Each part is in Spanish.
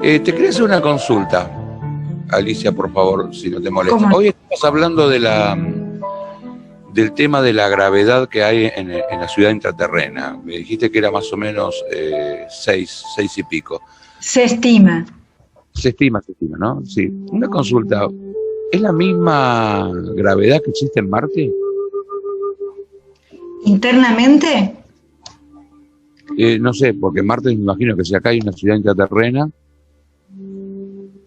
Te quería hacer una consulta, Alicia, por favor, si no te molesta. ¿Cómo? Hoy estamos hablando del tema de la gravedad que hay en la ciudad intraterrena. Me dijiste que era más o menos 6 y pico. Se estima. Se estima, ¿no? Sí. Una consulta, ¿es la misma gravedad que existe en Marte? ¿Internamente? No sé, porque en Marte me imagino que si acá hay una ciudad intraterrena,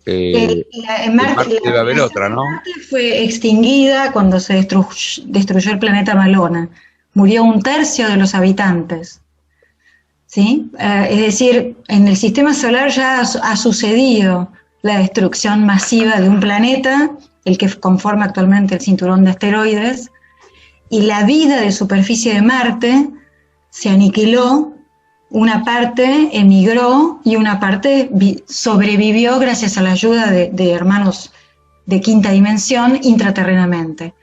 En Marte debe haber otra, ¿no? Marte fue extinguida cuando se destruyó el planeta Malona. Murió 1/3 de los habitantes. ¿Sí? Es decir, en el sistema solar ya ha sucedido la destrucción masiva de un planeta, el que conforma actualmente el cinturón de asteroides, y la vida de superficie de Marte se aniquiló. Una parte emigró y una parte sobrevivió gracias a la ayuda de hermanos de quinta dimensión intraterrenamente.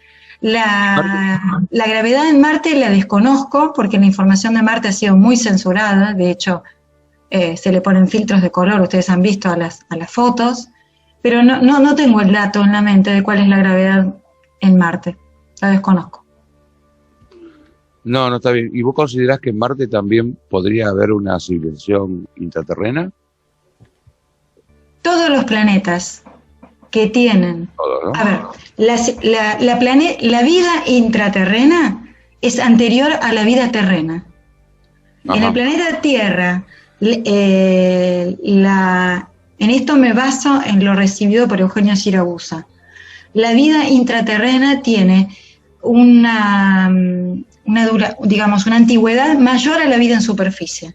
La gravedad en Marte la desconozco porque la información de Marte ha sido muy censurada. De hecho, se le ponen filtros de color, ustedes han visto a las fotos, pero no tengo el dato en la mente de cuál es la gravedad en Marte, la desconozco. No, está bien. ¿Y vos considerás que en Marte también podría haber una civilización intraterrena? Todos los planetas que tienen... Todo, ¿no? A ver, la vida intraterrena es anterior a la vida terrena. Ajá. En el planeta Tierra, en esto me baso en lo recibido por Eugenio Siragusa. La vida intraterrena tiene una antigüedad mayor a la vida en superficie.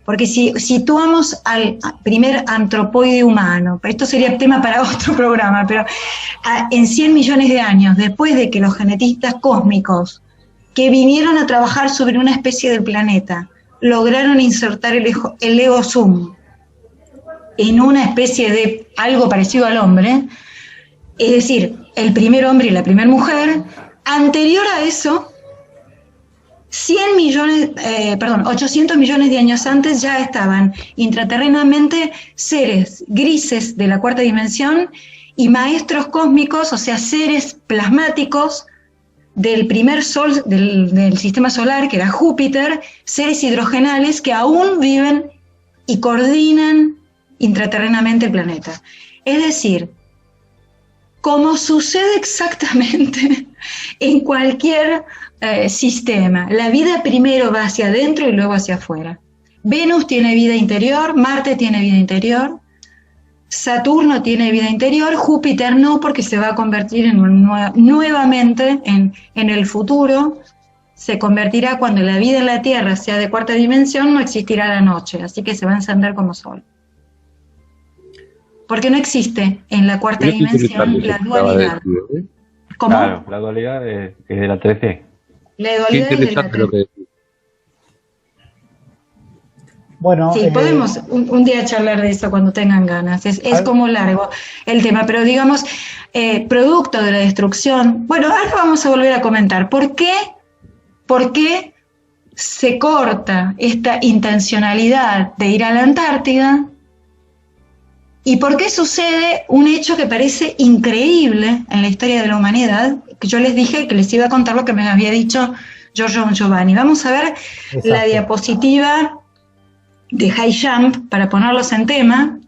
Porque si situamos al primer antropoide humano, esto sería tema para otro programa, pero en 100 millones de años, después de que los genetistas cósmicos que vinieron a trabajar sobre una especie del planeta lograron insertar el ego sum en una especie de algo parecido al hombre, es decir, el primer hombre y la primera mujer, anterior a eso, 800 millones de años antes ya estaban intraterrenamente seres grises de la cuarta dimensión y maestros cósmicos, o sea, seres plasmáticos del primer sol del sistema solar, que era Júpiter, seres hidrogenales que aún viven y coordinan intraterrenamente el planeta. Es decir, como sucede exactamente en cualquier sistema, la vida primero va hacia adentro y luego hacia afuera. Venus tiene vida interior, Marte tiene vida interior, Saturno tiene vida interior, Júpiter no, porque se va a convertir nuevamente en el futuro, se convertirá cuando la vida en la Tierra sea de cuarta dimensión, no existirá la noche, así que se va a encender como sol. Porque no existe en la cuarta dimensión la dualidad. ¿Cómo? Claro, la dualidad es de la 3D. La dualidad es de la 3D. Bueno, sí, podemos un día charlar de eso cuando tengan ganas. Es como largo el tema, pero digamos, producto de la destrucción. Bueno, ahora vamos a volver a comentar. ¿Por qué se corta esta intencionalidad de ir a la Antártida? ¿Y por qué sucede un hecho que parece increíble en la historia de la humanidad? Que yo les dije que les iba a contar lo que me había dicho Giorgio Giovanni. Vamos a ver la diapositiva de High Jump, para ponerlos en tema,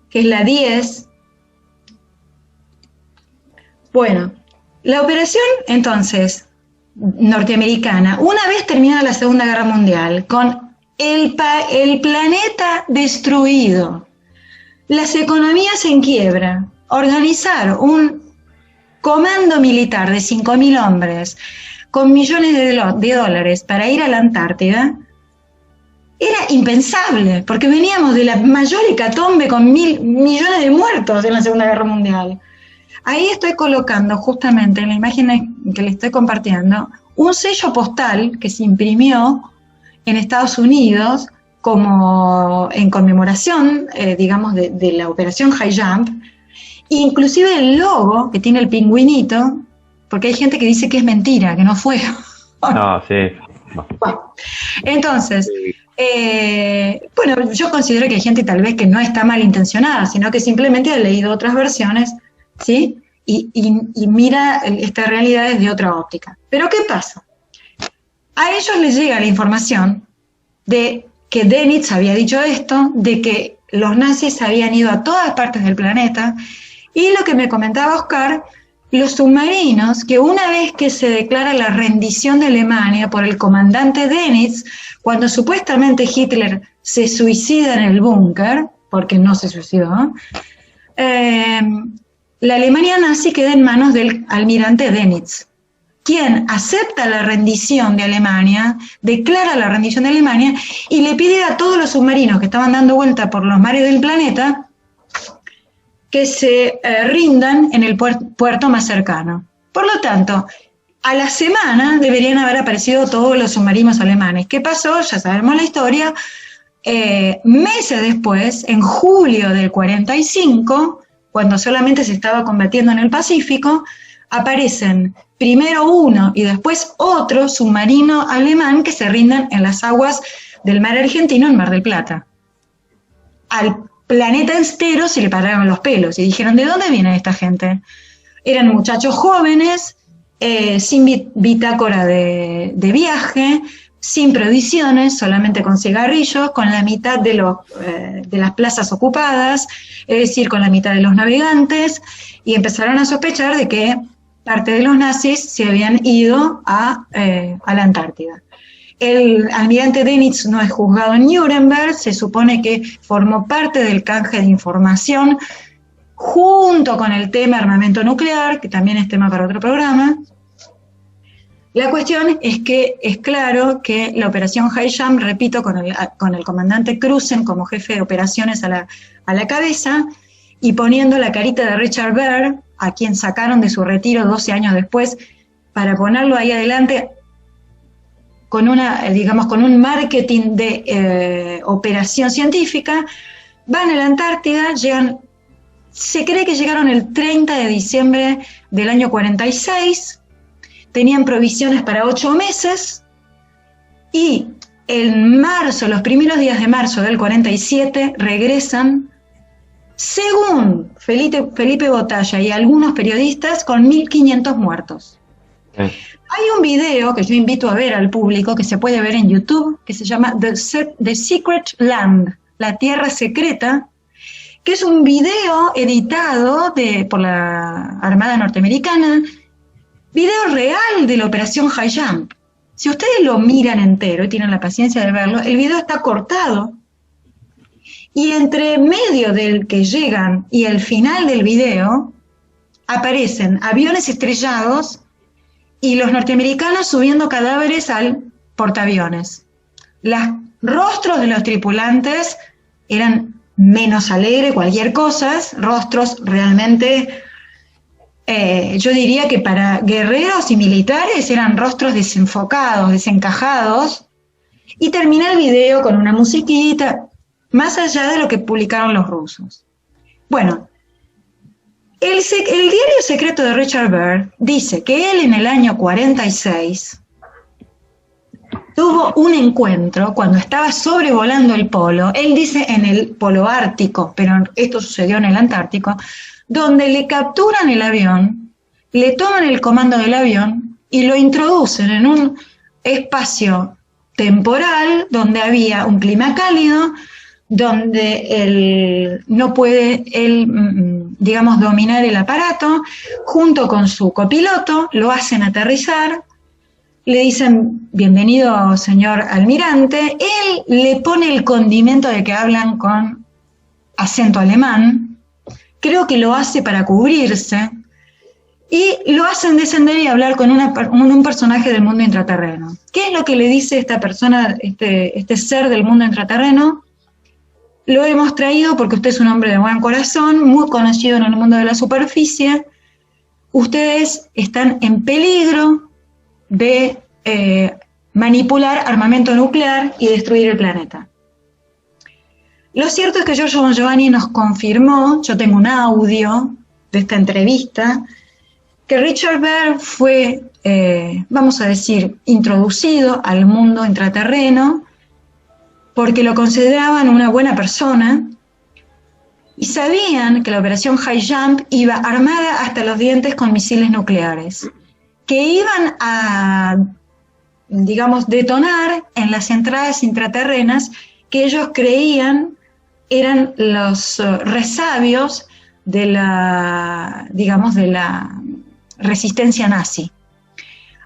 que es la 10. Bueno, la operación, entonces, norteamericana, una vez terminada la Segunda Guerra Mundial, con el planeta destruido, las economías en quiebra, organizar un comando militar de 5.000 hombres con millones de dólares para ir a la Antártida, era impensable, porque veníamos de la mayor hecatombe con millones de muertos en la Segunda Guerra Mundial. Ahí estoy colocando justamente en la imagen que les estoy compartiendo un sello postal que se imprimió en Estados Unidos como en conmemoración, digamos, de la operación High Jump, inclusive el logo que tiene el pingüinito, porque hay gente que dice que es mentira, que no fue. No, sí. No. Bueno, entonces, Bueno, yo considero que hay gente tal vez que no está malintencionada, sino que simplemente ha leído otras versiones, ¿sí? Y mira esta realidad desde otra óptica. Pero ¿qué pasa? A ellos les llega la información de que Dönitz había dicho esto, de que los nazis habían ido a todas partes del planeta, y lo que me comentaba Oscar, los submarinos, que una vez que se declara la rendición de Alemania por el comandante Dönitz, cuando supuestamente Hitler se suicida en el búnker, porque no se suicidó, la Alemania nazi queda en manos del almirante Dönitz, quien acepta la rendición de Alemania, declara la rendición de Alemania y le pide a todos los submarinos que estaban dando vuelta por los mares del planeta que se rindan en el puerto más cercano. Por lo tanto, a la semana deberían haber aparecido todos los submarinos alemanes. ¿Qué pasó? Ya sabemos la historia. Meses después, en julio del 45, cuando solamente se estaba combatiendo en el Pacífico, aparecen primero uno y después otro submarino alemán que se rinden en las aguas del mar Argentino, en Mar del Plata. Al planeta entero se le pararon los pelos y dijeron, ¿de dónde viene esta gente? Eran muchachos jóvenes, sin bitácora de viaje, sin provisiones, solamente con cigarrillos, con la mitad de las plazas ocupadas, es decir, con la mitad de los navegantes, y empezaron a sospechar de que parte de los nazis se habían ido a la Antártida. El almirante Dönitz no es juzgado en Nuremberg, se supone que formó parte del canje de información junto con el tema armamento nuclear, que también es tema para otro programa. La cuestión es que es claro que la operación High Jump, repito, con el comandante Cruzen como jefe de operaciones a la cabeza, y poniendo la carita de Richard Byrd, a quien sacaron de su retiro 12 años después, para ponerlo ahí adelante con un marketing de operación científica, van a la Antártida, se cree que llegaron el 30 de diciembre del año 46, tenían provisiones para 8 meses, y en marzo, los primeros días de marzo del 47, regresan, según Felipe Botalla y algunos periodistas, con 1.500 muertos. Hay un video que yo invito a ver al público, que se puede ver en YouTube, que se llama The Secret Land, la Tierra Secreta, que es un video editado por la Armada Norteamericana, video real de la operación High Jump. Si ustedes lo miran entero y tienen la paciencia de verlo, el video está cortado, y entre medio del que llegan y el final del video aparecen aviones estrellados y los norteamericanos subiendo cadáveres al portaaviones. Los rostros de los tripulantes eran menos alegres, cualquier cosa, rostros realmente, yo diría que para guerreros y militares eran rostros desenfocados, desencajados, y termina el video con una musiquita, más allá de lo que publicaron los rusos. Bueno, el diario secreto de Richard Byrd dice que él en el año 46 tuvo un encuentro cuando estaba sobrevolando el polo, él dice en el polo ártico, pero esto sucedió en el Antártico, donde le capturan el avión, le toman el comando del avión y lo introducen en un espacio temporal donde había un clima cálido, donde él no puede, digamos, dominar el aparato, junto con su copiloto, lo hacen aterrizar, le dicen, bienvenido señor almirante, él le pone el condimento de que hablan con acento alemán, creo que lo hace para cubrirse, y lo hacen descender y hablar con un personaje del mundo intraterreno. ¿Qué es lo que le dice esta persona, este ser del mundo intraterreno? Lo hemos traído porque usted es un hombre de buen corazón, muy conocido en el mundo de la superficie. Ustedes están en peligro de manipular armamento nuclear y destruir el planeta. Lo cierto es que Giorgio Bongiovanni nos confirmó, yo tengo un audio de esta entrevista, que Richard Byrd fue, vamos a decir, introducido al mundo intraterreno porque lo consideraban una buena persona y sabían que la operación High Jump iba armada hasta los dientes con misiles nucleares, que iban a, digamos, detonar en las entradas intraterrenas que ellos creían eran los resabios de la, digamos, de la resistencia nazi.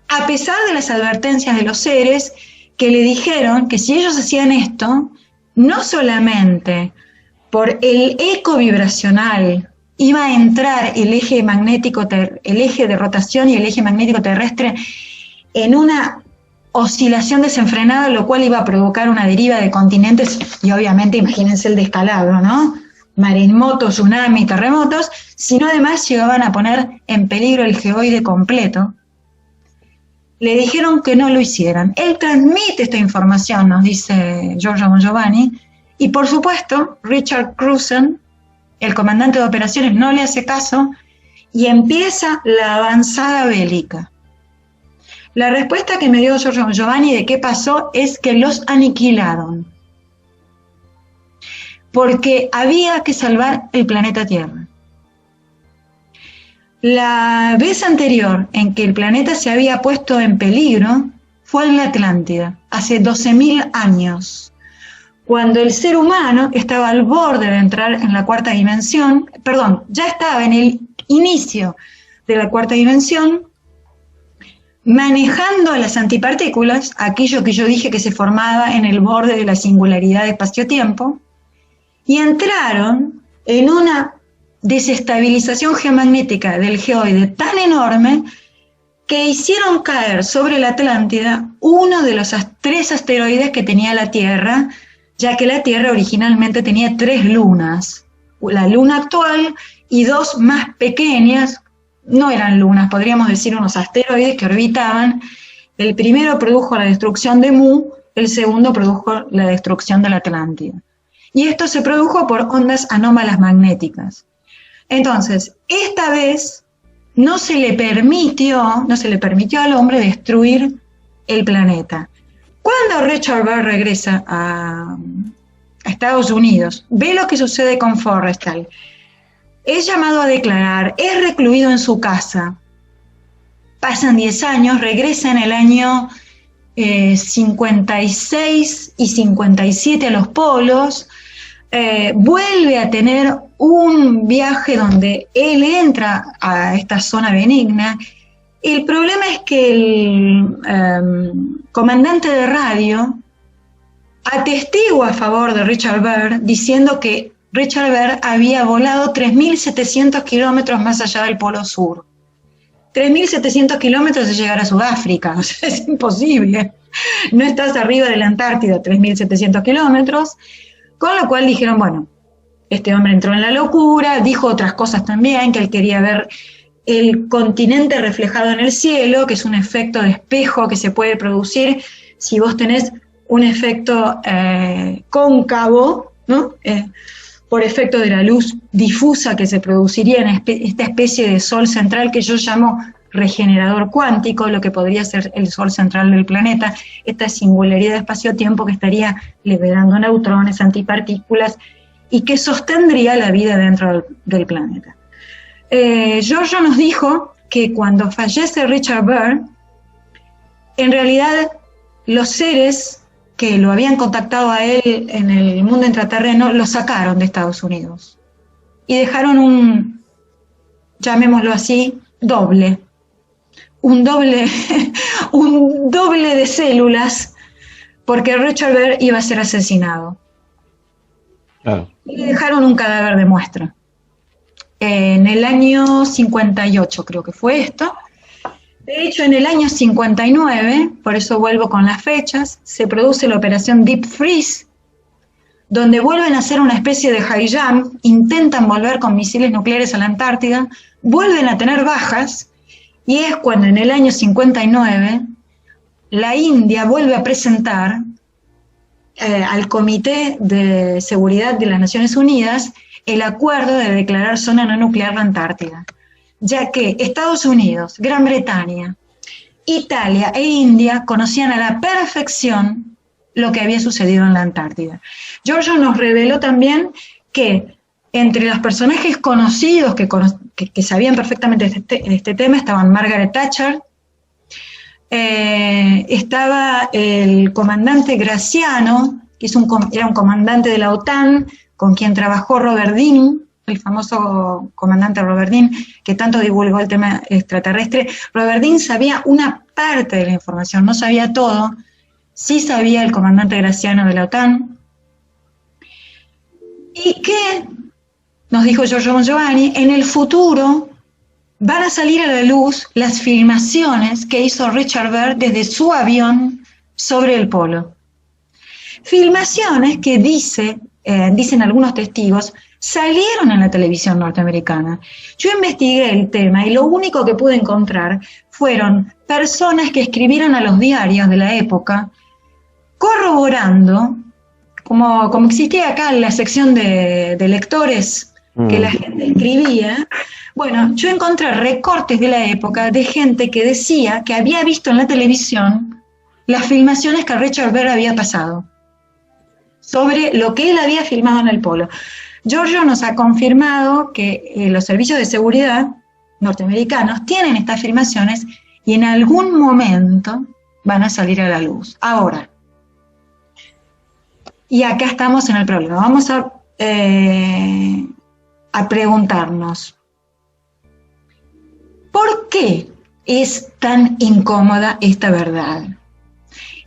A pesar de las advertencias de los seres que le dijeron que si ellos hacían esto, no solamente por el eco vibracional iba a entrar el eje magnético, el eje de rotación y el eje magnético terrestre en una oscilación desenfrenada, lo cual iba a provocar una deriva de continentes, y obviamente imagínense el descalabro, ¿no? Maremotos, tsunamis, terremotos, sino además llegaban a poner en peligro el geoide completo. Le dijeron que no lo hicieran. Él transmite esta información, nos dice Giorgio Mongiovanni, y por supuesto Richard Cruzen, el comandante de operaciones, no le hace caso y empieza la avanzada bélica. La respuesta que me dio Giorgio Mongiovanni de qué pasó es que los aniquilaron, porque había que salvar el planeta Tierra. La vez anterior en que el planeta se había puesto en peligro fue en la Atlántida, hace 12.000 años, cuando el ser humano estaba al borde de entrar en la cuarta dimensión, perdón, ya estaba en el inicio de la cuarta dimensión, manejando las antipartículas, aquello que yo dije que se formaba en el borde de la singularidad de espacio-tiempo, y entraron en una desestabilización geomagnética del geoide tan enorme que hicieron caer sobre la Atlántida uno de los 3 asteroides que tenía la Tierra, ya que la Tierra originalmente tenía 3 lunas, la luna actual y 2 más pequeñas, no eran lunas, podríamos decir unos asteroides que orbitaban. El primero produjo la destrucción de Mu, el segundo produjo la destrucción de la Atlántida. Y esto se produjo por ondas anómalas magnéticas. Entonces, esta vez no se le permitió al hombre destruir el planeta. Cuando Richard Byrd regresa a Estados Unidos, ve lo que sucede con Forrestal. Es llamado a declarar, es recluido en su casa. Pasan 10 años, regresa en el año 56 y 57 a los polos, vuelve a tener un viaje donde él entra a esta zona benigna. El problema es que el comandante de radio atestigua a favor de Richard Byrd, diciendo que Richard Byrd había volado 3.700 kilómetros más allá del Polo Sur. 3.700 kilómetros de llegar a Sudáfrica, o sea, es imposible. No estás arriba de la Antártida, 3.700 kilómetros, con lo cual dijeron, bueno, este hombre entró en la locura, dijo otras cosas también, que él quería ver el continente reflejado en el cielo, que es un efecto de espejo que se puede producir si vos tenés un efecto cóncavo, ¿no? Por efecto de la luz difusa que se produciría en esta especie de sol central que yo llamo regenerador cuántico, lo que podría ser el sol central del planeta, esta singularidad de espacio-tiempo que estaría liberando neutrones, antipartículas, y que sostendría la vida dentro del planeta. Giorgio nos dijo que cuando fallece Richard Byrd, en realidad los seres que lo habían contactado a él en el mundo intraterreno, lo sacaron de Estados Unidos y dejaron un, llamémoslo así, doble. Un doble de células, porque Richard Byrd iba a ser asesinado. Claro. Y le dejaron un cadáver de muestra. En el año 58 creo que fue esto. De hecho, en el año 59, por eso vuelvo con las fechas, se produce la operación Deep Freeze, donde vuelven a hacer una especie de high jump, intentan volver con misiles nucleares a la Antártida, vuelven a tener bajas, y es cuando en el año 59 la India vuelve a presentar al Comité de Seguridad de las Naciones Unidas el acuerdo de declarar zona no nuclear la Antártida, ya que Estados Unidos, Gran Bretaña, Italia e India conocían a la perfección lo que había sucedido en la Antártida. Giorgio nos reveló también que entre los personajes conocidos que sabían perfectamente este tema estaban Margaret Thatcher, estaba el comandante Graciano, que era un comandante de la OTAN, con quien trabajó Robert Dean, el famoso comandante Robert Dean, que tanto divulgó el tema extraterrestre. Robert Dean sabía una parte de la información, no sabía todo, sí sabía el comandante Graciano de la OTAN. Y que, nos dijo Giorgio Bongiovanni, en el futuro van a salir a la luz las filmaciones que hizo Richard Byrd desde su avión sobre el polo. Filmaciones que dicen algunos testigos, salieron en la televisión norteamericana. Yo investigué el tema y lo único que pude encontrar fueron personas que escribieron a los diarios de la época, corroborando, como existía acá en la sección de lectores, que la gente escribía. Bueno, yo encontré recortes de la época de gente que decía que había visto en la televisión las filmaciones que Richard Byrd había pasado sobre lo que él había filmado en el polo. Giorgio nos ha confirmado que los servicios de seguridad norteamericanos tienen estas filmaciones y en algún momento van a salir a la luz. Ahora, y acá estamos en el problema, vamos a preguntarnos, ¿por qué es tan incómoda esta verdad?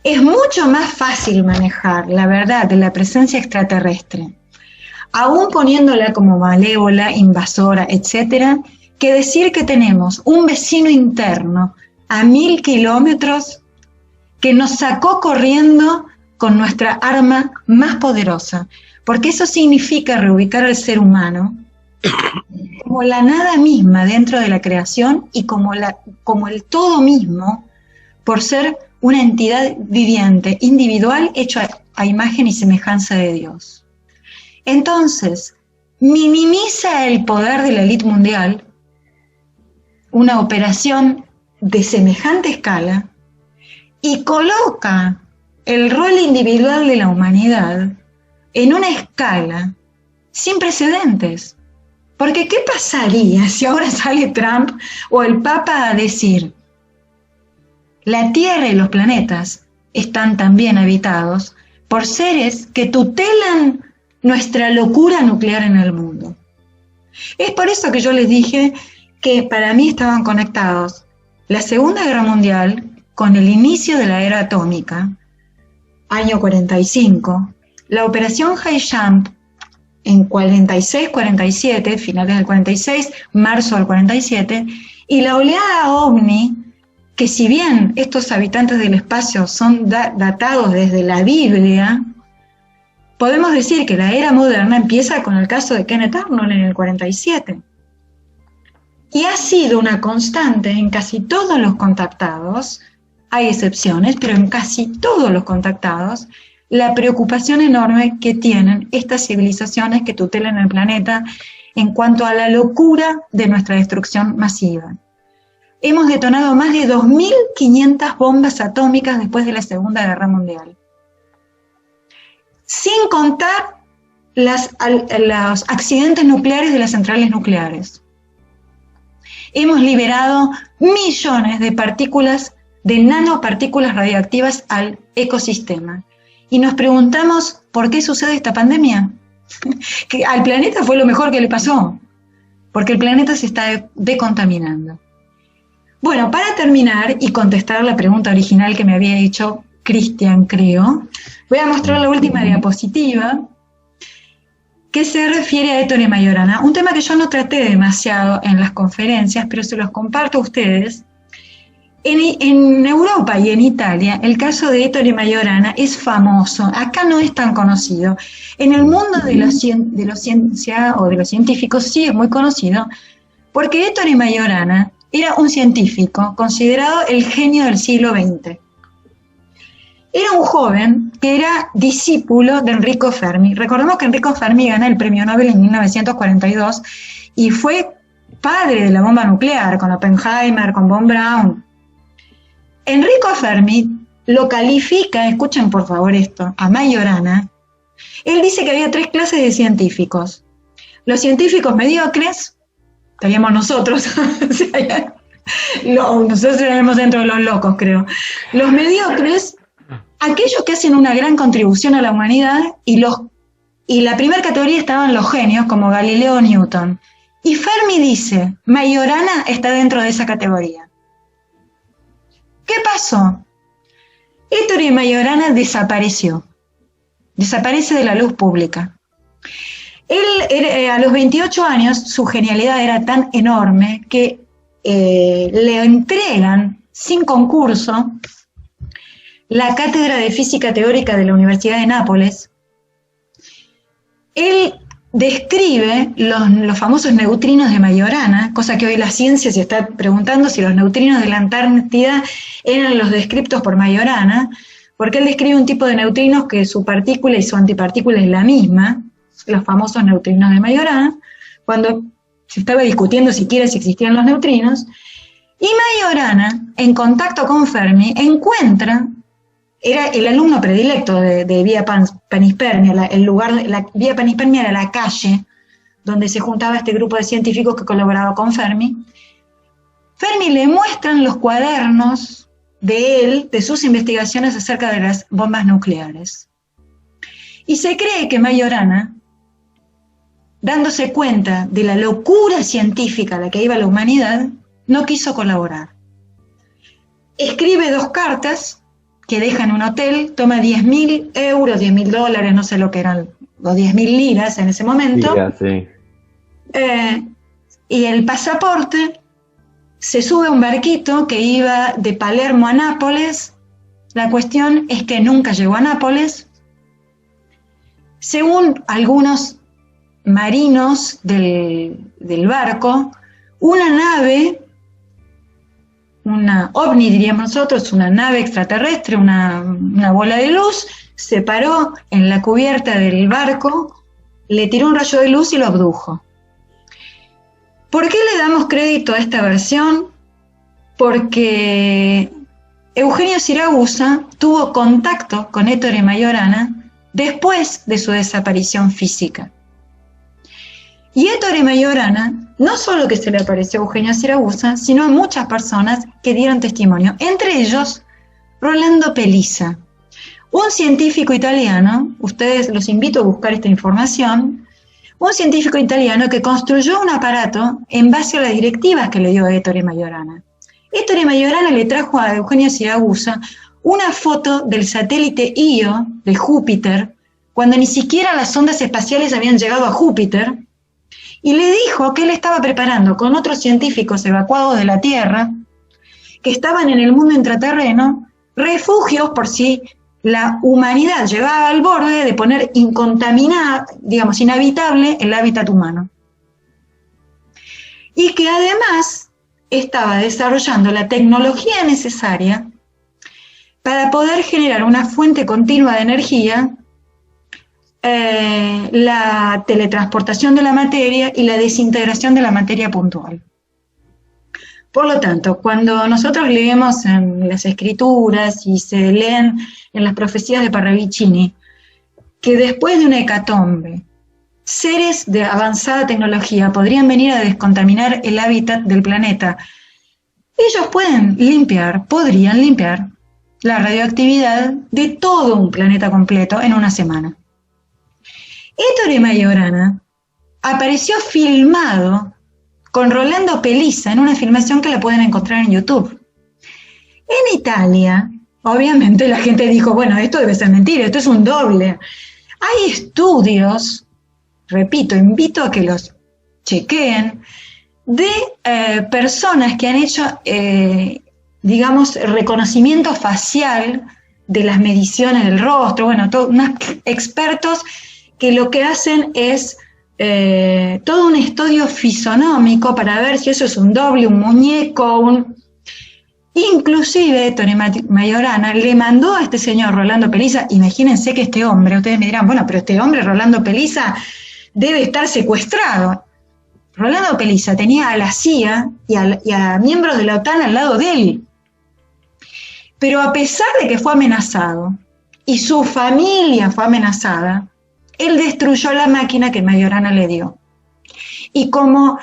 Es mucho más fácil manejar la verdad de la presencia extraterrestre, aún poniéndola como malévola, invasora, etcétera, que decir que tenemos un vecino interno a 1000 kilómetros que nos sacó corriendo con nuestra arma más poderosa, porque eso significa reubicar al ser humano como la nada misma dentro de la creación y como el todo mismo, por ser una entidad viviente, individual, hecho a imagen y semejanza de Dios. Entonces, minimiza el poder de la élite mundial, una operación de semejante escala, y coloca el rol individual de la humanidad en una escala sin precedentes. Porque ¿qué pasaría si ahora sale Trump o el Papa a decir: la Tierra y los planetas están también habitados por seres que tutelan nuestra locura nuclear en el mundo? Es por eso que yo les dije que para mí estaban conectados la Segunda Guerra Mundial con el inicio de la era atómica, año 45, la operación High Jump en 46-47, finales del 46, marzo del 47, y la oleada OVNI, que si bien estos habitantes del espacio son datados desde la Biblia, podemos decir que la era moderna empieza con el caso de Kenneth Arnold en el 47. Y ha sido una constante en casi todos los contactados, hay excepciones, pero en casi todos los contactados, la preocupación enorme que tienen estas civilizaciones que tutelan el planeta en cuanto a la locura de nuestra destrucción masiva. Hemos detonado más de 2.500 bombas atómicas después de la Segunda Guerra Mundial. Sin contar los accidentes nucleares de las centrales nucleares. Hemos liberado millones de partículas, de nanopartículas radioactivas al ecosistema. Y nos preguntamos, ¿por qué sucede esta pandemia? Que al planeta fue lo mejor que le pasó, porque el planeta se está decontaminando. Bueno, para terminar y contestar la pregunta original que me había hecho Cristian, creo, voy a mostrar la última diapositiva, que se refiere a Ettore Majorana, un tema que yo no traté demasiado en las conferencias, pero se los comparto a ustedes. En Europa y en Italia, el caso de Ettore Majorana es famoso, acá no es tan conocido. En el mundo de la ciencia o de los científicos sí es muy conocido, porque Ettore Majorana era un científico considerado el genio del siglo XX. Era un joven que era discípulo de Enrico Fermi. Recordemos que Enrico Fermi gana el premio Nobel en 1942 y fue padre de la bomba nuclear, con Oppenheimer, con Von Braun. Enrico Fermi lo califica, escuchen por favor esto, a Majorana. Él dice que había 3 clases de científicos. Los científicos mediocres, estaríamos nosotros, o sea, nosotros estaremos dentro de los locos, creo. Los mediocres, aquellos que hacen una gran contribución a la humanidad, y la primera categoría estaban los genios, como Galileo o Newton. Y Fermi dice, Majorana está dentro de esa categoría. ¿Qué pasó? Ettore Majorana desapareció. Desaparece de la luz pública. Él, a los 28 años, su genialidad era tan enorme que le entregan, sin concurso, la cátedra de física teórica de la Universidad de Nápoles. Él describe los famosos neutrinos de Majorana, cosa que hoy la ciencia se está preguntando si los neutrinos de la Antártida eran los descriptos por Majorana, porque él describe un tipo de neutrinos que su partícula y su antipartícula es la misma, los famosos neutrinos de Majorana, cuando se estaba discutiendo siquiera si existían los neutrinos, y Majorana, en contacto con Fermi, encuentra, era el alumno predilecto de Vía Panispermia, la Vía Panispermia era la calle donde se juntaba este grupo de científicos que colaboraba con Fermi. Fermi le muestran los cuadernos de él, de sus investigaciones acerca de las bombas nucleares. Y se cree que Majorana, dándose cuenta de la locura científica a la que iba la humanidad, no quiso colaborar. Escribe 2 cartas que deja en un hotel, toma 10.000 euros, 10.000 dólares, no sé lo que eran, o 10.000 liras en ese momento, sí. Y el pasaporte, se sube a un barquito que iba de Palermo a Nápoles. La cuestión es que nunca llegó a Nápoles. Según algunos marinos del barco, una nave, una ovni diríamos nosotros, una nave extraterrestre, una bola de luz, se paró en la cubierta del barco, le tiró un rayo de luz y lo abdujo. ¿Por qué le damos crédito a esta versión? Porque Eugenio Siragusa tuvo contacto con Ettore Majorana después de su desaparición física. Y Ettore Majorana, no solo que se le apareció a Eugenio Siragusa, sino a muchas personas que dieron testimonio, entre ellos Rolando Pelizza, un científico italiano, ustedes los invito a buscar esta información, un científico italiano que construyó un aparato en base a las directivas que le dio Ettore Majorana. Ettore Majorana le trajo a Eugenio Siragusa una foto del satélite Io de Júpiter, cuando ni siquiera las sondas espaciales habían llegado a Júpiter, y le dijo que él estaba preparando con otros científicos evacuados de la Tierra, que estaban en el mundo intraterreno, refugios por si la humanidad llegaba al borde de poner incontaminado, digamos, inhabitable el hábitat humano. Y que además estaba desarrollando la tecnología necesaria para poder generar una fuente continua de energía, la teletransportación de la materia y la desintegración de la materia puntual. Por lo tanto, cuando nosotros leemos en las escrituras y se leen en las profecías de Parravicini que después de una hecatombe, seres de avanzada tecnología podrían venir a descontaminar el hábitat del planeta, ellos podrían limpiar la radioactividad de todo un planeta completo en una semana. Ettore Majorana apareció filmado con Rolando Pelizza en una filmación que la pueden encontrar en YouTube. En Italia, obviamente la gente dijo, bueno, esto debe ser mentira, esto es un doble. Hay estudios, repito, invito a que los chequeen, de personas que han hecho, digamos, reconocimiento facial de las mediciones del rostro, bueno, unos expertos que lo que hacen es todo un estudio fisonómico para ver si eso es un doble, un muñeco, Inclusive Ettore Majorana le mandó a este señor Rolando Pelizza, imagínense que este hombre, ustedes me dirán, bueno, pero este hombre, Rolando Pelizza, debe estar secuestrado. Rolando Pelizza tenía a la CIA y a miembros de la OTAN al lado de él. Pero a pesar de que fue amenazado y su familia fue amenazada, él destruyó la máquina que Majorana le dio. Y como,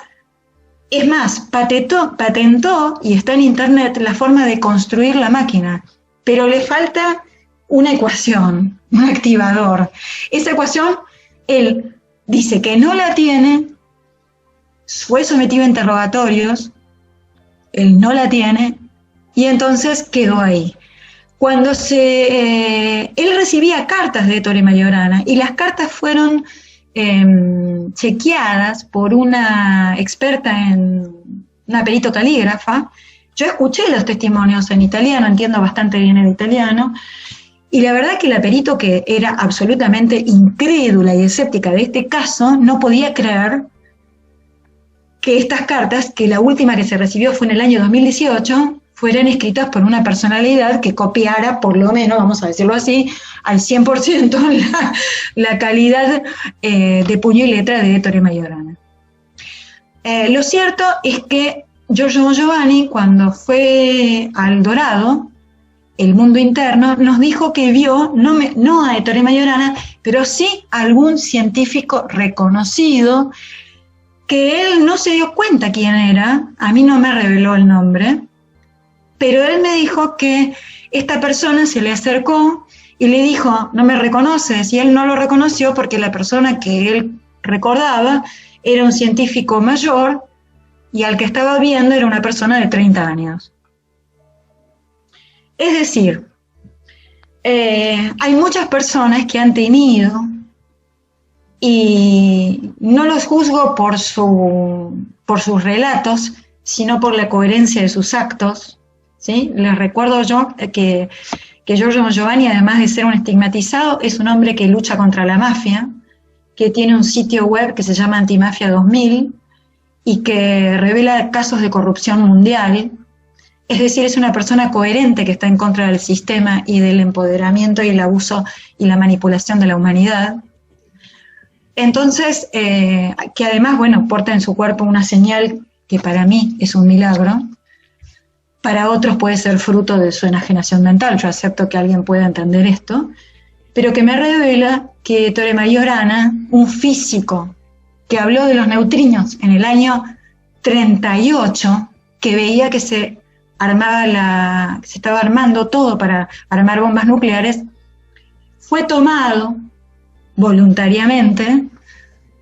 es más, patentó, y está en internet, la forma de construir la máquina, pero le falta una ecuación, un activador. Esa ecuación, él dice que no la tiene, fue sometido a interrogatorios, él no la tiene, y entonces quedó ahí. Cuando él recibía cartas de Ettore Majorana, y las cartas fueron chequeadas por una experta una perito calígrafa. Yo escuché los testimonios en italiano, entiendo bastante bien el italiano, y la verdad que la perito, que era absolutamente incrédula y escéptica de este caso, no podía creer que estas cartas, que la última que se recibió fue en el año 2018, fueran escritas por una personalidad que copiara, por lo menos, vamos a decirlo así, al 100% la calidad de puño y letra de Ettore Majorana. Lo cierto es que Giorgio Giovanni, cuando fue al Dorado, el mundo interno, nos dijo que vio, no a Ettore Majorana, pero sí a algún científico reconocido, que él no se dio cuenta quién era, a mí no me reveló el nombre, pero él me dijo que esta persona se le acercó y le dijo, no me reconoces, y él no lo reconoció porque la persona que él recordaba era un científico mayor y al que estaba viendo era una persona de 30 años. Es decir, hay muchas personas que han tenido, y no los juzgo por sus relatos, sino por la coherencia de sus actos, ¿sí? Les recuerdo yo que Giorgio Giovanni, además de ser un estigmatizado, es un hombre que lucha contra la mafia, que tiene un sitio web que se llama Antimafia 2000 y que revela casos de corrupción mundial. Es decir, es una persona coherente que está en contra del sistema y del empoderamiento y el abuso y la manipulación de la humanidad. Entonces, que además, bueno, porta en su cuerpo una señal que para mí es un milagro, para otros puede ser fruto de su enajenación mental, yo acepto que alguien pueda entender esto, pero que me revela que Ettore Majorana, un físico que habló de los neutrinos en el año 38, que veía que se estaba armando todo para armar bombas nucleares, fue tomado voluntariamente,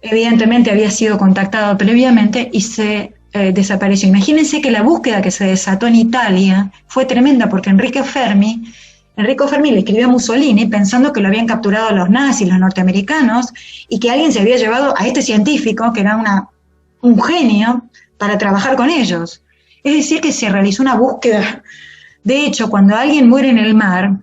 evidentemente había sido contactado previamente y se desapareció. Imagínense que la búsqueda que se desató en Italia fue tremenda porque Enrico Fermi le escribió a Mussolini pensando que lo habían capturado los nazis, los norteamericanos, y que alguien se había llevado a este científico, que era un genio, para trabajar con ellos. Es decir, que se realizó una búsqueda. De hecho, cuando alguien muere en el mar,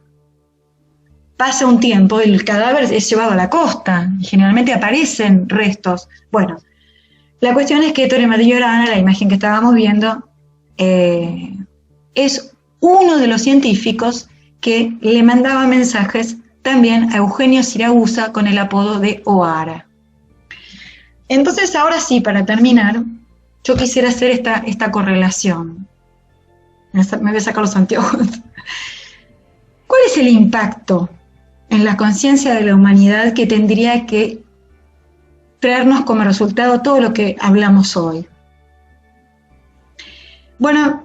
pasa un tiempo, el cadáver es llevado a la costa, y generalmente aparecen restos. Bueno, la cuestión es que Ettore Majorana, la imagen que estábamos viendo, es uno de los científicos que le mandaba mensajes también a Eugenio Siragusa con el apodo de O'Hara. Entonces, ahora sí, para terminar, yo quisiera hacer esta correlación. Me voy a sacar los anteojos. ¿Cuál es el impacto en la conciencia de la humanidad que tendría que traernos como resultado todo lo que hablamos hoy? Bueno,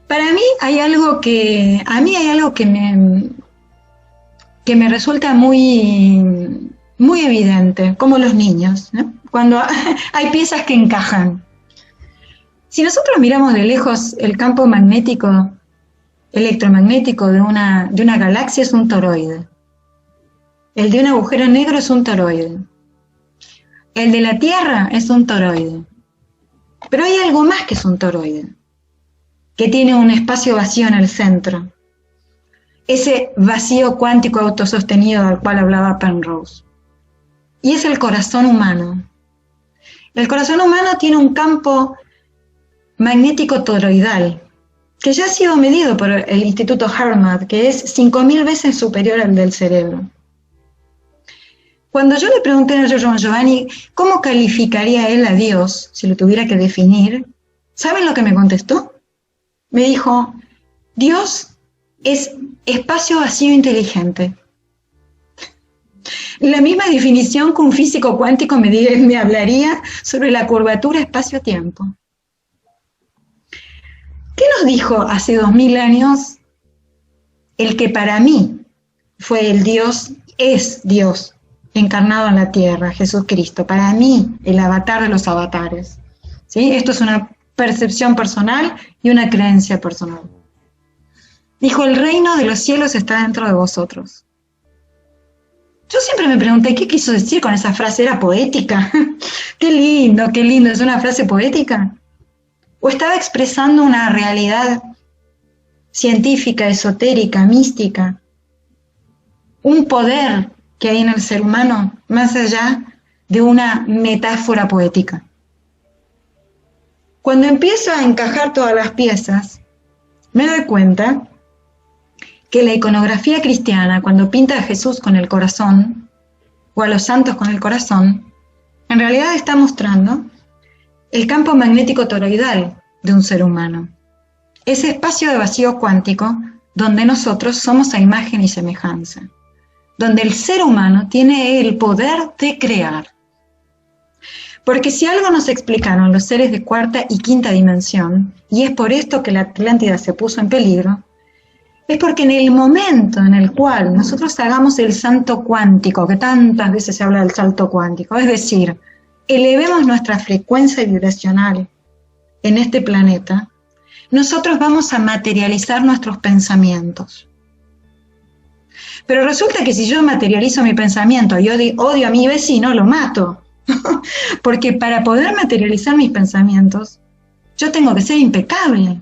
para mí hay algo que me resulta muy, muy evidente, como los niños, ¿no? Cuando hay piezas que encajan. Si nosotros miramos de lejos el campo electromagnético de una galaxia, es un toroide. El de un agujero negro es un toroide. El de la Tierra es un toroide. Pero hay algo más que es un toroide, que tiene un espacio vacío en el centro. Ese vacío cuántico autosostenido del cual hablaba Penrose. Y es el corazón humano. El corazón humano tiene un campo magnético toroidal, que ya ha sido medido por el Instituto Harvard, que es 5.000 veces superior al del cerebro. Cuando yo le pregunté a Giorgio Giovanni cómo calificaría él a Dios si lo tuviera que definir, ¿saben lo que me contestó? Me dijo, Dios es espacio vacío inteligente. La misma definición que un físico cuántico me hablaría sobre la curvatura espacio-tiempo. ¿Qué nos dijo hace 2000 años el que para mí fue el Dios, es Dios, encarnado en la tierra, Jesucristo? Para mí, el avatar de los avatares. ¿Sí? Esto es una percepción personal y una creencia personal. Dijo, el reino de los cielos está dentro de vosotros. Yo siempre me pregunté, ¿qué quiso decir con esa frase? ¿Era poética? Qué lindo, ¿es una frase poética? ¿O estaba expresando una realidad científica, esotérica, mística? Un poder que hay en el ser humano, más allá de una metáfora poética. Cuando empiezo a encajar todas las piezas, me doy cuenta que la iconografía cristiana, cuando pinta a Jesús con el corazón, o a los santos con el corazón, en realidad está mostrando el campo magnético toroidal de un ser humano. Ese espacio de vacío cuántico donde nosotros somos a imagen y semejanza, donde el ser humano tiene el poder de crear. Porque si algo nos explicaron los seres de cuarta y quinta dimensión, y es por esto que la Atlántida se puso en peligro, es porque en el momento en el cual nosotros hagamos el salto cuántico, que tantas veces se habla del salto cuántico, es decir, elevemos nuestra frecuencia vibracional en este planeta, nosotros vamos a materializar nuestros pensamientos. Pero resulta que si yo materializo mi pensamiento y odio a mi vecino, lo mato. Porque para poder materializar mis pensamientos, yo tengo que ser impecable.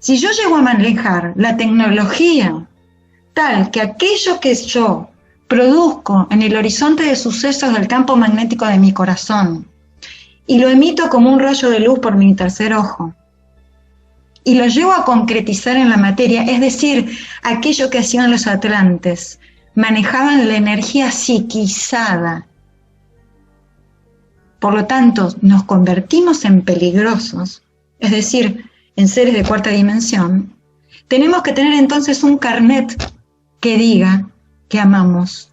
Si yo llego a manejar la tecnología tal que aquello que yo produzco en el horizonte de sucesos del campo magnético de mi corazón y lo emito como un rayo de luz por mi tercer ojo y lo llevo a concretizar en la materia, es decir, aquello que hacían los atlantes, manejaban la energía psiquizada. Por lo tanto, nos convertimos en peligrosos, es decir, en seres de cuarta dimensión. Tenemos que tener entonces un carnet que diga que amamos.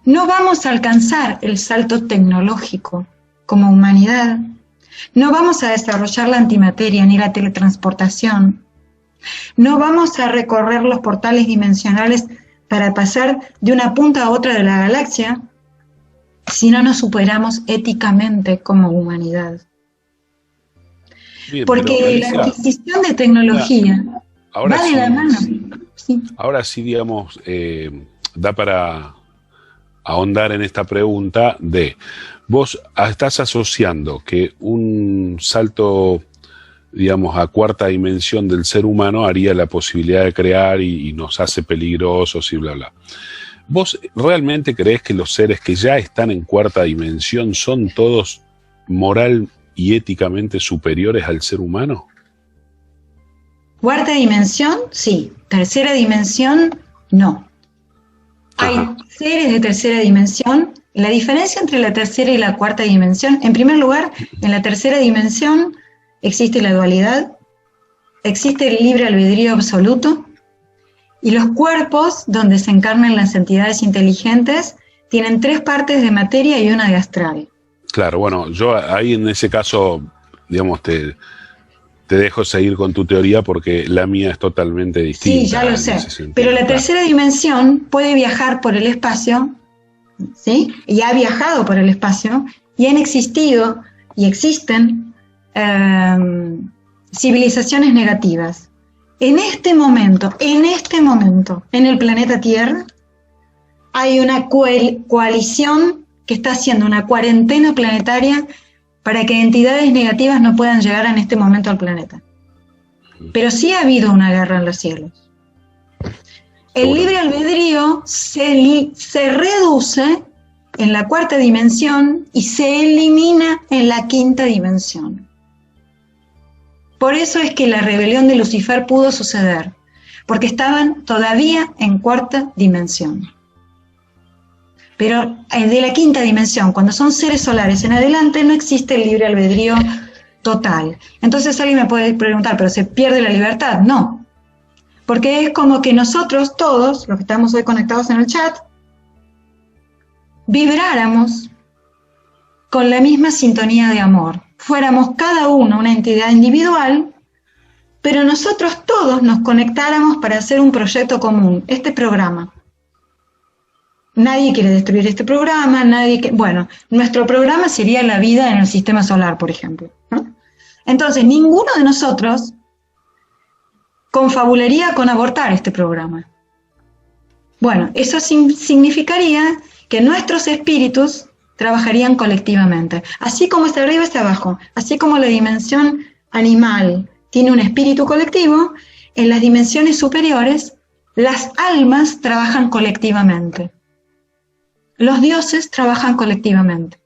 No vamos a alcanzar el salto tecnológico como humanidad. No vamos a desarrollar la antimateria ni la teletransportación. No vamos a recorrer los portales dimensionales para pasar de una punta a otra de la galaxia si no nos superamos éticamente como humanidad. Bien, porque la adquisición de tecnología va de la mano. Sí. Ahora sí, digamos, da para ahondar en esta pregunta de, vos estás asociando que un salto, digamos, a cuarta dimensión del ser humano haría la posibilidad de crear y nos hace peligrosos y bla, bla. ¿Vos realmente creés que los seres que ya están en cuarta dimensión son todos moral y éticamente superiores al ser humano? Cuarta dimensión, sí. Tercera dimensión, no. Hay seres de tercera dimensión. La diferencia entre la tercera y la cuarta dimensión, en primer lugar, en la tercera dimensión existe la dualidad, existe el libre albedrío absoluto, y los cuerpos donde se encarnan las entidades inteligentes tienen 3 partes de materia y una de astral. Claro, bueno, yo ahí en ese caso, digamos, te dejo seguir con tu teoría porque la mía es totalmente distinta. Sí, ya lo sé, pero la tercera dimensión puede viajar por el espacio, ¿sí? Y ha viajado por el espacio, y han existido y existen civilizaciones negativas. En este momento, en el planeta Tierra, hay una coalición que está haciendo una cuarentena planetaria para que entidades negativas no puedan llegar en este momento al planeta. Pero sí ha habido una guerra en los cielos. El libre albedrío se reduce en la cuarta dimensión y se elimina en la quinta dimensión. Por eso es que la rebelión de Lucifer pudo suceder, porque estaban todavía en cuarta dimensión. Pero de la quinta dimensión, cuando son seres solares en adelante, no existe el libre albedrío total. Entonces alguien me puede preguntar, ¿pero se pierde la libertad? No, porque es como que nosotros todos, los que estamos hoy conectados en el chat, vibráramos con la misma sintonía de amor. Fuéramos cada uno una entidad individual, pero nosotros todos nos conectáramos para hacer un proyecto común, este programa. Nadie quiere destruir este programa, bueno, nuestro programa sería la vida en el sistema solar, por ejemplo, ¿no? Entonces, ninguno de nosotros confabularía con abortar este programa. Bueno, eso significaría que nuestros espíritus trabajarían colectivamente. Así como está arriba, está abajo. Así como la dimensión animal tiene un espíritu colectivo, en las dimensiones superiores, las almas trabajan colectivamente. Los dioses trabajan colectivamente.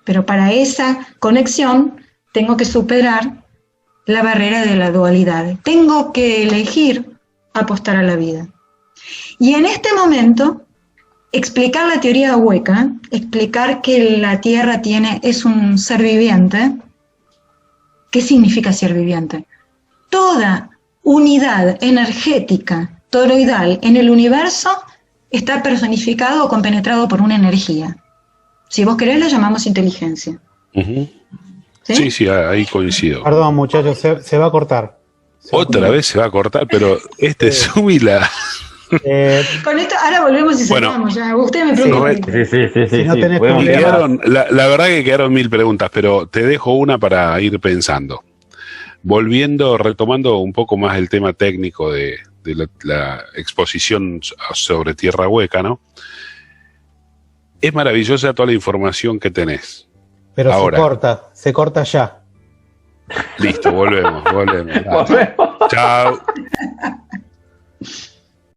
Pero para esa conexión tengo que superar la barrera de la dualidad. Tengo que elegir apostar a la vida. Y en este momento, explicar la teoría hueca, explicar que la Tierra es un ser viviente. ¿Qué significa ser viviente? Toda unidad energética toroidal en el universo está personificado o compenetrado por una energía. Si vos querés, la llamamos inteligencia. ¿Sí? Sí, ahí coincido. Perdón, muchachos, se va a cortar. Otra vez se va a cortar, pero Zoom y la... Con esto, ahora volvemos y cerramos. Ya. Usted me pregunta. Sí. Si no tenés podemos problema. La verdad que quedaron 1000 preguntas, pero te dejo una para ir pensando. Retomando un poco más el tema técnico de la exposición sobre Tierra Hueca, ¿no? Es maravillosa toda la información que tenés. Pero ahora, se corta ya. Listo, volvemos. Chao.